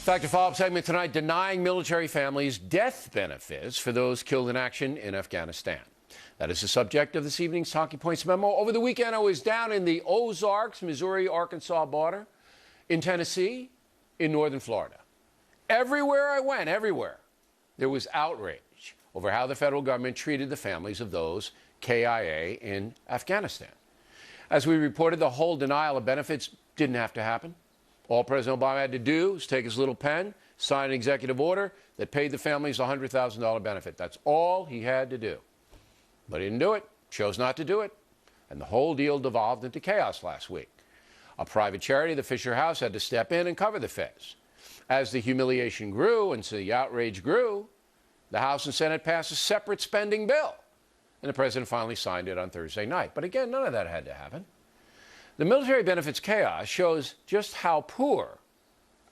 Fact or follow-up segment tonight, denying military families death benefits for those killed in action in Afghanistan. That is the subject of this evening's Talking Points memo. Over the weekend, I was down in the Ozarks, Missouri-Arkansas border, in Tennessee, in northern Florida. Everywhere I went, everywhere, there was outrage over how the federal government treated the families of those KIA in Afghanistan. As we reported, the whole denial of benefits didn't have to happen. All President Obama had to do was take his little pen, sign an executive order that paid the families a $100,000 benefit. That's all he had to do. But he didn't do it, chose not to do it, and the whole deal devolved into chaos last week. A private charity, the Fisher House, had to step in and cover the feds. As the humiliation grew and so the outrage grew, the House and Senate passed a separate spending bill, and the president finally signed it on Thursday night. But again, none of that had to happen. The military benefits chaos shows just how poor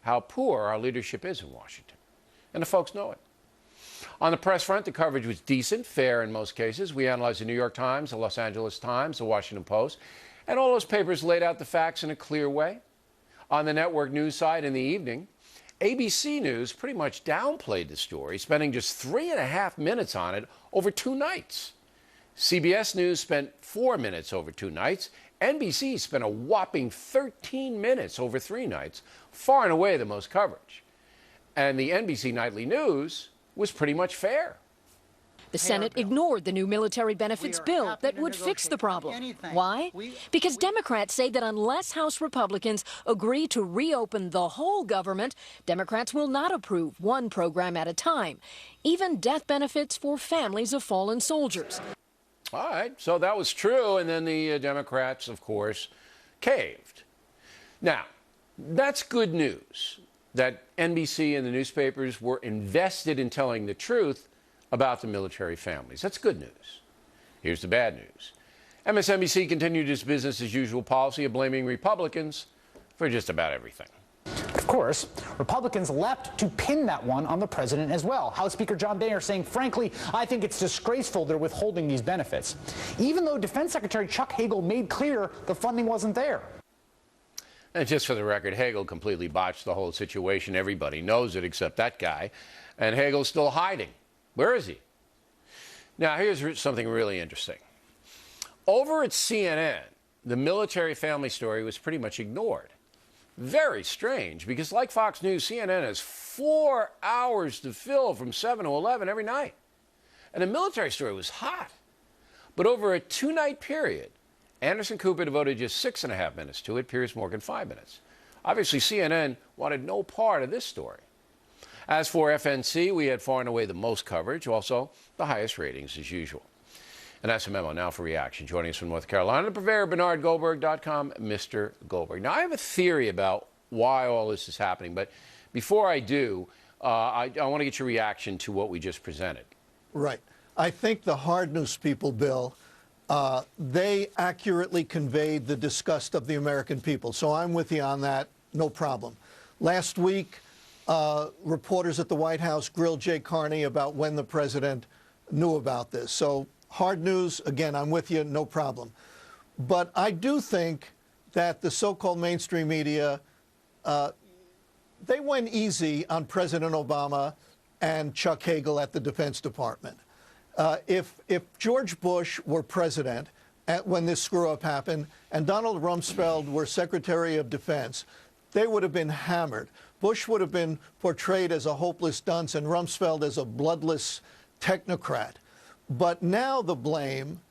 our leadership is in Washington. And the folks know it. On the press front, the coverage was decent, fair in most cases. We analyzed the New York Times, the Los Angeles Times, the Washington Post, and all those papers laid out the facts in a clear way. On the network news side in the evening, ABC News pretty much downplayed the story, spending just 3.5 minutes on it over 2 nights. CBS News spent 4 minutes over 2 nights. NBC spent a whopping 13 minutes over 3 nights, far and away the most coverage. And the NBC Nightly News was pretty much fair. The Senate ignored the new military benefits bill that would fix the problem. Why? Because Democrats say that unless House Republicans agree to reopen the whole government, Democrats will not approve one program at a time, even death benefits for families of fallen soldiers. All right, so that was true, and then the Democrats, of course, caved. Now, that's good news that NBC and the newspapers were invested in telling the truth about the military families. That's good news. Here's the bad news. MSNBC continued its business-as-usual policy of blaming Republicans for just about everything. Of course, Republicans leapt to pin that one on the president as well. House Speaker John Boehner saying, frankly, I think it's disgraceful they're withholding these benefits, even though Defense Secretary Chuck Hagel made clear the funding wasn't there. And just for the record, Hagel completely botched the whole situation. Everybody knows it except that guy. And Hagel's still hiding. Where is he? Now, here's something really interesting. Over at CNN, the military family story was pretty much ignored. Very strange, because like Fox News, CNN has 4 hours to fill from 7 to 11 every night. And the military story was hot. But over a 2-night period, Anderson Cooper devoted just 6.5 minutes to it, Piers Morgan 5 minutes. Obviously, CNN wanted no part of this story. As for FNC, we had far and away the most coverage, also the highest ratings as usual. And that's a memo now for reaction. Joining us from North Carolina, the purveyor, BernardGoldberg.com, Mr. Goldberg. Now, I have a theory about why all this is happening, but before I do, I want to get your reaction to what we just presented. Right. I think the hard news people, Bill, they accurately conveyed the disgust of the American people. So I'm with you on that, no problem. Last week, reporters at the White House grilled Jay Carney about when the president knew about this. So hard news, again, I'm with you, no problem. But I do think that the so-called mainstream media, they went easy on President Obama and Chuck Hagel at the Defense Department. If George Bush were president when this screw-up happened and Donald Rumsfeld were Secretary of Defense, they would have been hammered. Bush would have been portrayed as a hopeless dunce and Rumsfeld as a bloodless technocrat. But now the blame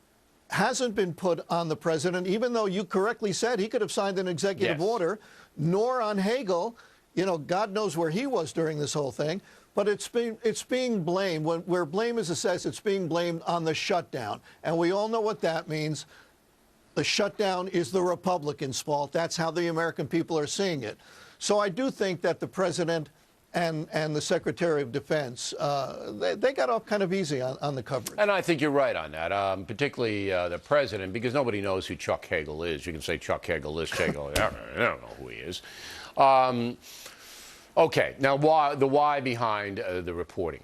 hasn't been put on the president, even though you correctly said he could have signed an executive order, nor on Hagel. You know, God knows where he was during this whole thing. But it's being blamed. Where blame is assessed, it's being blamed on the shutdown. And we all know what that means. The shutdown is the Republicans' fault. That's how the American people are seeing it. So I do think that the president and the Secretary of Defense, they got off kind of easy on the coverage. And I think you're right on that, particularly the president, because nobody knows who Chuck Hagel is. You can say Chuck Hagel is Hagel. I don't know who he is. Okay, now why behind the reporting?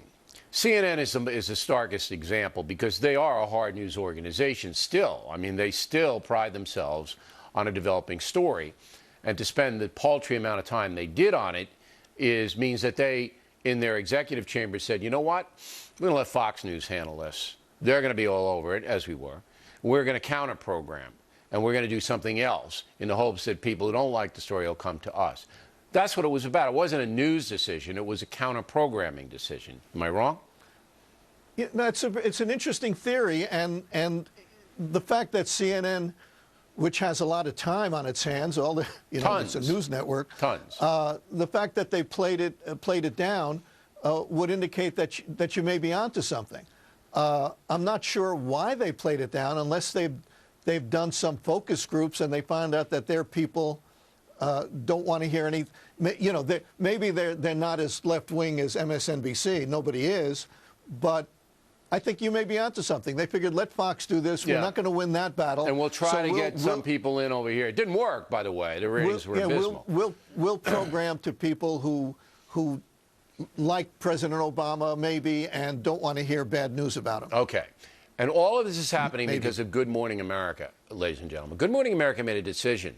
CNN is the starkest example because they are a hard news organization still. I mean, they still pride themselves on a developing story. And to spend the paltry amount of time they did on it means that they, in their executive chamber, said, you know what? We're going to let Fox News handle this. They're going to be all over it, as we were. We're going to counter-program, and we're going to do something else in the hopes that people who don't like the story will come to us. That's what it was about. It wasn't a news decision. It was a counter-programming decision. Am I wrong? Yeah, no, it's an interesting theory, and the fact that CNN, which has a lot of time on its hands, all the it's a news network. Tons. The fact that they played it down would indicate that you may be onto something. I'm not sure why they played it down, unless they've done some focus groups and they found out that their people don't want to hear any. Maybe they're not as left wing as MSNBC. Nobody is, but I think you may be onto something. They figured, let Fox do this. Yeah. We're not going to win that battle. And we'll try to get some people in over here. It didn't work, by the way. The ratings were abysmal. We'll program to people who like President Obama, maybe, and don't want to hear bad news about him. Okay. And all of this is happening because of Good Morning America, ladies and gentlemen. Good Morning America made a decision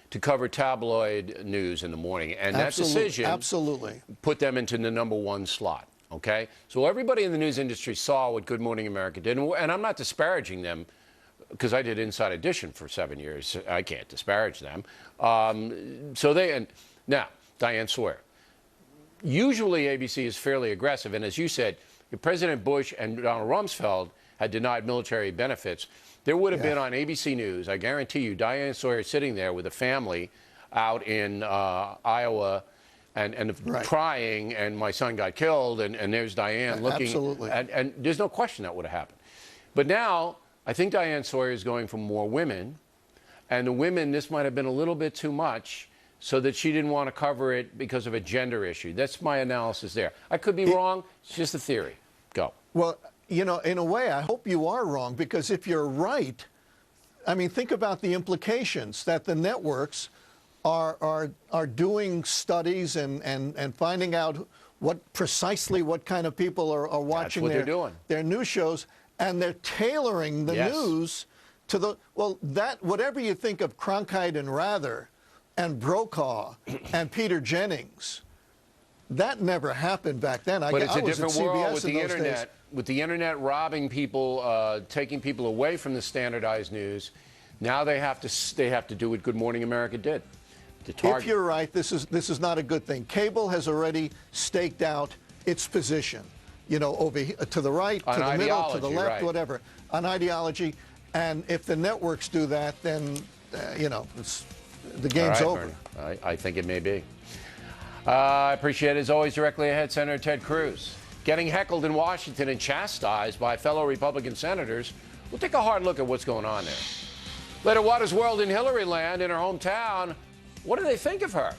to cover tabloid news in the morning. And that decision put them into the #1 slot. Okay? So everybody in the news industry saw what Good Morning America did. And I'm not disparaging them, because I did Inside Edition for 7 years. I can't disparage them. Now, Diane Sawyer. Usually ABC is fairly aggressive. And as you said, if President Bush and Donald Rumsfeld had denied military benefits, there would have been on ABC News, I guarantee you, Diane Sawyer sitting there with a family out in Iowa and crying, and my son got killed, and there's Diane looking. Absolutely. And there's no question that would have happened. But now, I think Diane Sawyer is going for more women, and the women, this might have been a little bit too much, so that she didn't want to cover it because of a gender issue. That's my analysis there. I could be wrong. It's just a theory. Go. Well, in a way, I hope you are wrong, because if you're right, I mean, think about the implications that the networks are doing studies and finding out precisely what kind of people are watching their news shows, and they're tailoring the news to the whatever you think of Cronkite and Rather and Brokaw and Peter Jennings, that never happened back then. But it's a different world with in the those internet. days. With the internet robbing people, taking people away from the standardized news, now they have to do what Good Morning America did. If you're right, this is not a good thing. Cable has already staked out its position, over here, to the right, to the middle, to the left, whatever, on ideology. And if the networks do that, then the game's over. I think it may be. I appreciate it, as always, directly ahead, Senator Ted Cruz getting heckled in Washington and chastised by fellow Republican senators. We'll take a hard look at what's going on there. Later, Watters World in Hillary Land, in her hometown. What do they think of her?